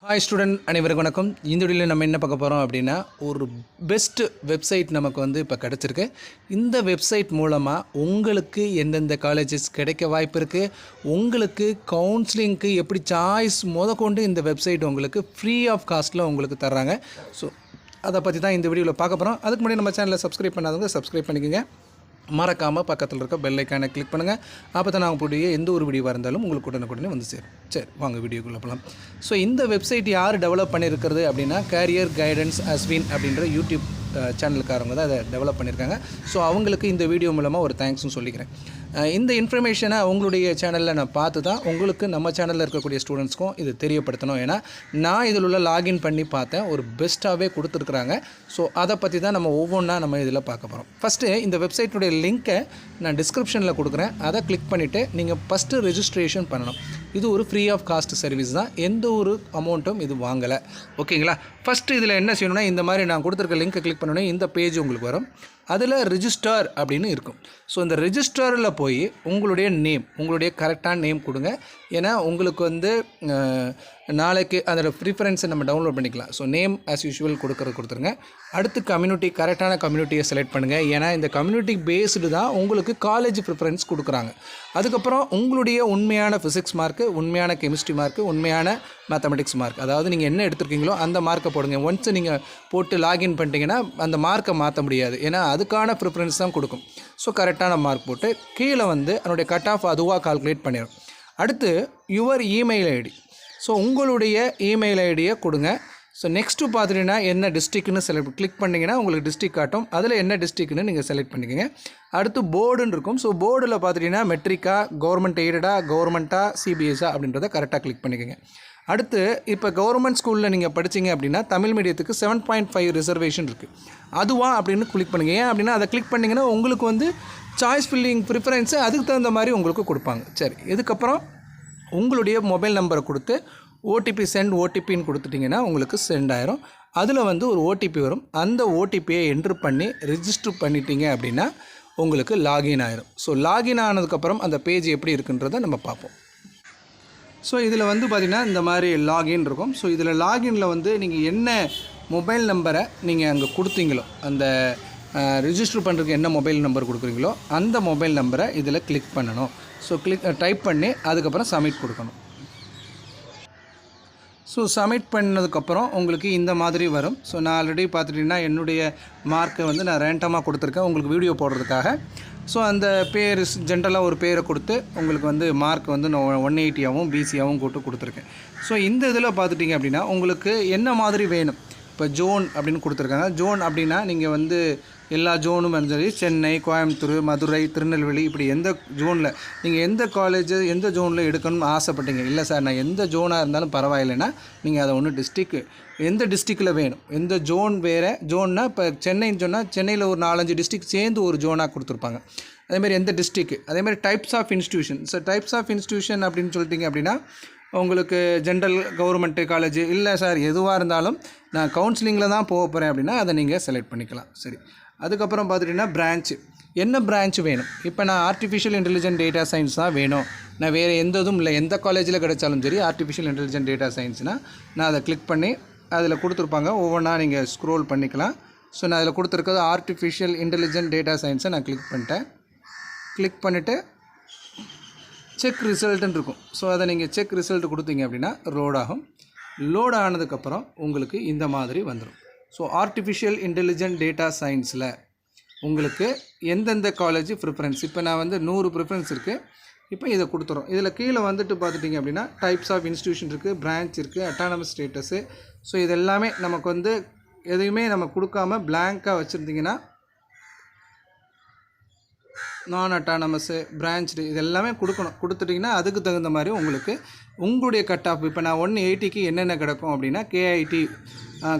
Hi student அனைவருக்கும் வணக்கம். இந்த வீடியோவில் நம்ம என்ன பார்க்க போகிறோம் அப்படின்னா, ஒரு பெஸ்ட் வெப்சைட் நமக்கு வந்து இப்போ கிடச்சிருக்கு. இந்த வெப்சைட் மூலமாக உங்களுக்கு எந்தெந்த காலேஜஸ் கிடைக்க வாய்ப்பு இருக்குது, உங்களுக்கு கவுன்சிலிங்க்கு எப்படி சாய்ஸ் கொண்டு இந்த வெப்சைட் உங்களுக்கு ஃப்ரீ ஆஃப் காஸ்ட்டில் உங்களுக்கு தர்றாங்க. ஸோ அதை பற்றி தான் இந்த வீடியோவில் பார்க்க போகிறோம். அதுக்கு முன்னாடி நம்ம சேனலை சப்ஸ்கிரைப் பண்ணாதவங்க சப்ஸ்கிரைப் பண்ணிக்கோங்க. மறக்காமல் பக்கத்தில் இருக்க பெல் ஐக்கானை கிளிக் பண்ணுங்கள். அப்போ தான் நான் கூடிய எந்த ஒரு வீடியோவாக இருந்தாலும் உங்களுக்கு உடனுக்குடனே வந்து சேரும். சரி, வாங்க வீடியோக்குள்ளே போகலாம். ஸோ இந்த வெப்சைட் யார் டெவலப் பண்ணியிருக்கிறது அப்படின்னா, கேரியர் கைடன்ஸ் அஸ்வின் அப்படின்ற யூடியூப் சேனலுக்காரங்க தான் அதை டெவலப் பண்ணியிருக்காங்க. ஸோ அவங்களுக்கு இந்த வீடியோ மூலமாக ஒரு தேங்க்ஸும் சொல்லிக்கிறேன். இந்த இன்ஃபர்மேஷனை அவங்களுடைய சேனலில் நான் பார்த்து தான் உங்களுக்கு நம்ம சேனலில் இருக்கக்கூடிய ஸ்டூடெண்ட்ஸ்க்கும் இது தெரியப்படுத்தணும். ஏன்னா நான் இதில் உள்ள லாகின் பண்ணி பார்த்தேன், ஒரு பெஸ்ட்டாகவே கொடுத்துருக்குறாங்க. ஸோ அதை பற்றி தான் நம்ம ஒவ்வொன்றா நம்ம இதில் பார்க்க போகிறோம். ஃபஸ்ட்டு இந்த வெப்சைட்டுடைய லிங்க்கை நான் டிஸ்கிரிப்ஷனில் கொடுக்குறேன். அதை கிளிக் பண்ணிவிட்டு நீங்கள் ஃபஸ்ட்டு ரெஜிஸ்ட்ரேஷன் பண்ணணும். இது ஒரு ஃப்ரீ ஆஃப் காஸ்ட் சர்வீஸ் தான், எந்த ஒரு அமௌண்ட்டும் இது வாங்கலை. ஓகேங்களா? ஃபஸ்ட்டு இதில் என்ன செய்யணும்னா, இந்த மாதிரி நான் கொடுத்துருக்க லிங்க்கை கிளிக் பண்ணோன்னே இந்த பேஜ் உங்களுக்கு வரும். அதில் ரிஜிஸ்டர் அப்படின்னு இருக்கும். ஸோ இந்த ரிஜிஸ்டரில் போய் உங்களுடைய நேம், உங்களுடைய கரெக்டான நேம் கொடுங்க. ஏன்னா உங்களுக்கு வந்து நாளைக்கு அதோட ப்ரிஃபரன்ஸை நம்ம டவுன்லோட் பண்ணிக்கலாம். ஸோ நேம் ஆஸ் யூஷுவல் கொடுத்துருங்க. அடுத்து கம்யூனிட்டி, கரெக்டான கம்யூனிட்டியை செலக்ட் பண்ணுங்கள். ஏன்னா இந்த கம்யூனிட்டி பேஸ்டு தான் உங்களுக்கு காலேஜ் ப்ரிஃபரன்ஸ் கொடுக்குறாங்க. அதுக்கப்புறம் உங்களுடைய உண்மையான ஃபிசிக்ஸ் மார்க்கு, உண்மையான கெமிஸ்ட்ரி மார்க்கு, உண்மையான மேத்தமெட்டிக்ஸ் மார்க், அதாவது நீங்கள் என்ன எடுத்துருக்கீங்களோ அந்த மார்க்கை போடுங்க. ஒன்ஸ் நீங்கள் போட்டு லாகின் பண்ணிட்டீங்கன்னா அந்த மார்க்கை மாற்ற முடியாது. ஏன்னா அதுக்கான ப்ரிஃபரன்ஸ் தான் கொடுக்கும். ஸோ கரெக்டான மார்க் போட்டு கீழே வந்து அதனுடைய கட் ஆஃப் அதுவாக கால்குலேட் பண்ணிடும். அடுத்து யுவர் இமெயில் ஐடி. ஸோ உங்களுடைய இமெயில் ஐடியை கொடுங்க. ஸோ நெக்ஸ்ட்டு பார்த்துட்டிங்கன்னா என்ன டிஸ்ட்ரிக்ட்னு கிளிக் பண்ணிங்கன்னா உங்களுக்கு டிஸ்ட்ரிக் காட்டும். அதில் என்ன டிஸ்ட்ரிக்ட்னு நீங்கள் செலக்ட் பண்ணிக்கோங்க. அடுத்து போர்டுன்னு இருக்கும். ஸோ போர்டில் பார்த்துட்டிங்கன்னா மெட்ரிக்கா, கவர்மெண்ட் எய்டடா, கவர்மெண்ட்டா, சிபிஎஸ்ஆ அப்படின்றத கரெக்டாக கிளிக் பண்ணிக்கோங்க. அடுத்து இப்போ கவர்மெண்ட் ஸ்கூலில் நீங்கள் படிச்சிங்க அப்படின்னா தமிழ் மீடியத்துக்கு 7.5 ரிசர்வேஷன் இருக்குது. அதுவா அப்படின்னு கிளிக் பண்ணுங்கள். ஏன் அப்படின்னா அதை கிளிக் பண்ணிங்கன்னா உங்களுக்கு வந்து சாய்ஸ் ஃபில்லிங் ப்ரிஃபரன்ஸு அதுக்கு தகுந்த மாதிரி உங்களுக்கு கொடுப்பாங்க. சரி, இதுக்கப்புறம் உங்களுடைய மொபைல் நம்பரை கொடுத்து ஓடிபி ஓடிபின்னு கொடுத்துட்டிங்கன்னா உங்களுக்கு சென்ட் ஆயிரும். அதில் வந்து ஒரு ஓடிபி வரும். அந்த ஓடிபியை என்ட்ரு பண்ணி ரிஜிஸ்டர் பண்ணிட்டீங்க அப்படின்னா உங்களுக்கு லாகின் ஆயிரும். ஸோ லாகின் ஆனதுக்கப்புறம் அந்த பேஜ் எப்படி இருக்குன்றதை நம்ம பார்ப்போம். ஸோ இதில் வந்து பார்த்திங்கன்னா இந்த மாதிரி லாகின் இருக்கும். ஸோ இதில் லாகினில் வந்து நீங்கள் என்ன மொபைல் நம்பரை நீங்கள் அங்கே கொடுத்தீங்களோ, அந்த ரிஜிஸ்டர் பண்ணுறதுக்கு என்ன மொபைல் நம்பர் கொடுக்குறீங்களோ அந்த மொபைல் நம்பரை இதில் கிளிக் பண்ணணும். ஸோ டைப் பண்ணி அதுக்கப்புறம் சப்மிட் கொடுக்கணும். ஸோ சப்மிட் பண்ணதுக்கப்புறம் உங்களுக்கு இந்த மாதிரி வரும். ஸோ நான் ஆல்ரெடி பார்த்துட்டிங்கன்னா என்னுடைய மார்க்கை வந்து நான் ரேண்டமாக கொடுத்துருக்கேன் உங்களுக்கு வீடியோ போடுறதுக்காக. ஸோ அந்த பேர் ஜென்ரலாக ஒரு பேரை கொடுத்து உங்களுக்கு வந்து மார்க் வந்து நான் 180ஆகவும் பிசியாகவும் கொடுத்துருக்கேன். ஸோ இந்த இதில் பார்த்துட்டிங்க அப்படின்னா உங்களுக்கு என்ன மாதிரி வேணும். இப்போ ஜோன் அப்படின்னு கொடுத்துருக்காங்க. ஜோன் அப்படின்னா நீங்கள் வந்து எல்லா ஜோனும் சரி, சென்னை, கோயம்புத்தூர், மதுரை, திருநெல்வேலி, இப்படி எந்த ஜோனில் நீங்கள் எந்த காலேஜ் எந்த ஜோனில் எடுக்கணும்னு ஆசைப்பட்டீங்க. இல்லை சார் நான் எந்த ஜோனாக இருந்தாலும் பரவாயில்லைன்னா நீங்கள் அதை ஒன்று எந்த டிஸ்ட்ரிக்டில் வேணும், எந்த ஜோன் வேறு ஜோன்னா இப்போ சென்னைன்னு சொன்னால் சென்னையில் ஒரு 4-5 டிஸ்ட்ரிக்ட் சேர்ந்து ஒரு ஜோனாக கொடுத்துருப்பாங்க. அதேமாதிரி எந்த டிஸ்ட்ரிக்ட், அதேமாதிரி types of institution. So types of institution அப்படின்னு சொல்லிட்டிங்க அப்படின்னா உங்களுக்கு ஜென்ரல் கவர்மெண்ட்டு காலேஜ், இல்லை சார் எதுவாக இருந்தாலும் நான் கவுன்சிலிங்கில் தான் போக போகிறேன் அப்படின்னா அதை நீங்கள் செலக்ட் பண்ணிக்கலாம். சரி, அதுக்கப்புறம் பார்த்துட்டிங்கன்னா பிரான்ச்சு, என்ன பிரான்ச் வேணும். இப்போ நான் ஆர்டிஃபிஷியல் இன்டெலிஜென்ட் டேட்டா சயின்ஸ் தான் வேணும், நான் வேறு எந்த இதுவும் இல்லை, எந்த காலேஜில் கிடைச்சாலும் சரி ஆர்டிஃபிஷியல் இன்டெலிஜென்ட் டேட்டா சயின்ஸ்னால் நான் அதை கிளிக் பண்ணி அதில் கொடுத்துருப்பாங்க. ஒவ்வொன்றா நீங்கள் ஸ்க்ரோல் பண்ணிக்கலாம். ஸோ நான் அதில் கொடுத்துருக்கிறது ஆர்டிஃபிஷியல் இன்டெலிஜென்ட் டேட்டா சயின்ஸை நான் கிளிக் பண்ணிட்டேன். கிளிக் பண்ணிவிட்டு செக் ரிசல்ட்டுன்னு இருக்கும். ஸோ அதை நீங்கள் செக் ரிசல்ட் கொடுத்தீங்க அப்படின்னா லோட் ஆகும். லோட் ஆனதுக்கப்புறம் உங்களுக்கு இந்த மாதிரி வந்துடும். ஸோ ஆர்டிஃபிஷியல் இன்டெலிஜென்ட் டேட்டா சயின்ஸில் உங்களுக்கு எந்தெந்த காலேஜ் ப்ரிஃபரன்ஸ், இப்போ நான் வந்து 100 ப்ரிஃபரன்ஸ் இருக்குது. இப்போ இதை கொடுத்துறோம். இதில் கீழே வந்துட்டு பார்த்துட்டிங்க அப்படின்னா டைப்ஸ் ஆஃப் இன்ஸ்டியூஷன் இருக்குது, பிரான்ச் இருக்குது, அட்டானமஸ் ஸ்டேட்டஸு. ஸோ இது எல்லாமே நமக்கு வந்து எதையுமே நம்ம கொடுக்காமல் பிளாங்காக வச்சுருந்திங்கன்னா நான் அட்டானமஸு, பிரான்ச்சு இது எல்லாமே கொடுக்கணும். கொடுத்துட்டிங்கன்னா அதுக்கு தகுந்த மாதிரி உங்களுக்கு உங்களுடைய கட் ஆஃப், இப்போ நான் 180க்கு என்னென்ன கிடக்கும் அப்படின்னா கேஐடி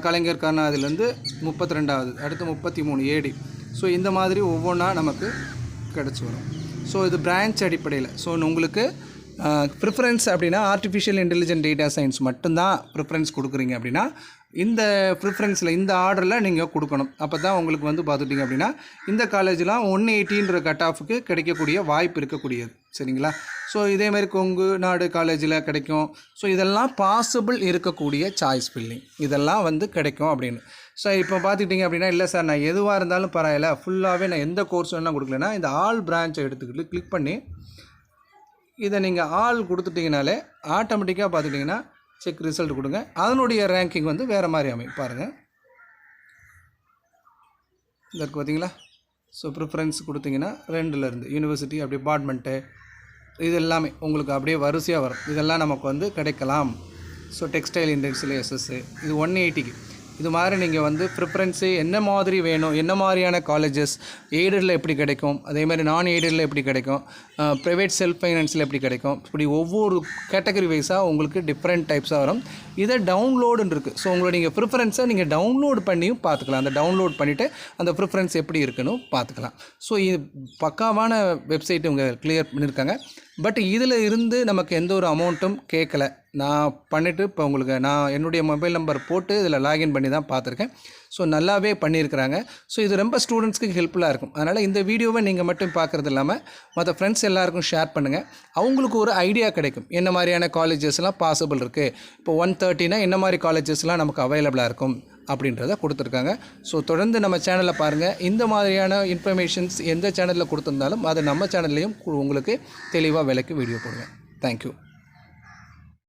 கலைஞர் கருணாநிதியிலேருந்து 32வது, அடுத்து 33 ஏடி. ஸோ இந்த மாதிரி ஒவ்வொன்றா நமக்கு கிடச்சி வரும். ஸோ இது பிரான்ச் அடிப்படையில். ஸோ உங்களுக்கு ப்ரிஃபரன்ஸ் அப்படின்னா ஆர்டிஃபிஷியல் இன்டெலிஜென்ட் டேட்டா சயின்ஸ் மட்டும்தான் ப்ரிஃபரன்ஸ் கொடுக்குறீங்க அப்படின்னா இந்த ப்ரிஃபரன்ஸில் இந்த ஆர்டரில் நீங்கள் கொடுக்கணும். அப்போ தான் உங்களுக்கு வந்து பார்த்துட்டிங்க அப்படின்னா இந்த காலேஜ்லாம் 180ன்ற கட் ஆஃபுக்கு கிடைக்கக்கூடிய வாய்ப்பு இருக்கக்கூடியது. சரிங்களா? ஸோ இதேமாதிரி கொங்கு நாடு காலேஜில் கிடைக்கும். ஸோ இதெல்லாம் பாசிபிள் இருக்கக்கூடிய சாய்ஸ் ஃபில்லிங் இதெல்லாம் வந்து கிடைக்கும் அப்படின்னு. ஸோ இப்போ பார்த்துக்கிட்டிங்க அப்படின்னா இல்லை சார் நான் எதுவாக இருந்தாலும் பரவாயில்ல ஃபுல்லாகவே நான் எந்த கோர்ஸ் வேணால் கொடுக்கலன்னா இந்த ஆல் பிரான்ச்சை எடுத்துக்கிட்டு கிளிக் பண்ணி இதை நீங்கள் ஆல் கொடுத்துட்டிங்கனாலே ஆட்டோமேட்டிக்காக பார்த்துட்டிங்கன்னா செக் ரிசல்ட் கொடுங்க. அதனுடைய ரேங்கிங் வந்து வேறு மாதிரி அமையும் பாருங்கள். இதற்கு பார்த்தீங்களா? ஸோ ப்ரிஃபரன்ஸ் கொடுத்தீங்கன்னா 2லேருந்து யூனிவர்சிட்டி அப்படி டிபார்ட்மெண்ட்டு இது எல்லாமே உங்களுக்கு அப்படியே வரிசையாக வரும். இதெல்லாம் நமக்கு வந்து கிடைக்கலாம். ஸோ டெக்ஸ்டைல் இண்டஸ்ட்ரியில் எஸ்எஸ்ஸு இது 180க்கு இது மாதிரி நீங்கள் வந்து ப்ரிஃபரன்ஸு என்ன மாதிரி வேணும், என்ன மாதிரியான காலேஜஸ் எய்டடில் எப்படி கிடைக்கும், அதேமாதிரி நான் எய்டடில் எப்படி கிடைக்கும், ப்ரைவேட் செல்ஃப் ஃபைனான்ஸில் எப்படி கிடைக்கும், இப்படி ஒவ்வொரு கேட்டகரி வைஸாக உங்களுக்கு டிஃப்ரெண்ட் டைப்ஸாக வரும். இதை டவுன்லோடுன்னு இருக்குது. ஸோ உங்களை நீங்கள் ப்ரிஃபரன்ஸை நீங்கள் டவுன்லோட் பண்ணியும் பார்த்துக்கலாம். அந்த டவுன்லோட் பண்ணிவிட்டு அந்த ப்ரிஃபரன்ஸ் எப்படி இருக்குன்னு பார்த்துக்கலாம். ஸோ இது பக்காவான வெப்சைட் இவங்க கிளியர் பண்ணியிருக்காங்க. பட் இதில் இருந்து நமக்கு எந்த ஒரு அமௌண்ட்டும் கேட்கல. நான் பண்ணிவிட்டு இப்போ உங்களுக்கு நான் என்னுடைய மொபைல் நம்பர் போட்டு இதில் லாகின் பண்ணி தான் பார்த்துருக்கேன். ஸோ நல்லாவே பண்ணியிருக்கிறாங்க. ஸோ இது ரொம்ப ஸ்டூடெண்ட்ஸ்க்கு ஹெல்ப்ஃபுல்லாக இருக்கும். அதனால் இந்த வீடியோவை நீங்கள் மட்டும் பார்க்குறது இல்லாமல் மற்ற ஃப்ரெண்ட்ஸ் எல்லாருக்கும் ஷேர் பண்ணுங்கள். அவங்களுக்கு ஒரு ஐடியா கிடைக்கும் என்ன மாதிரியான காலேஜஸ்லாம் பாசிபிள் இருக்குது. இப்போ 130னா என்ன மாதிரி காலேஜஸ்லாம் நமக்கு அவைலபிளாக இருக்கும் அப்படின்றத கொடுத்துருக்காங்க. ஸோ தொடர்ந்து நம்ம சேனலில் பாருங்கள். இந்த மாதிரியான இன்ஃபர்மேஷன்ஸ் எந்த சேனலில் கொடுத்துருந்தாலும் அதை நம்ம சேனல்லையும் உங்களுக்கு தெளிவாக விலைக்கு வீடியோ போடுவேன். தேங்க்யூ.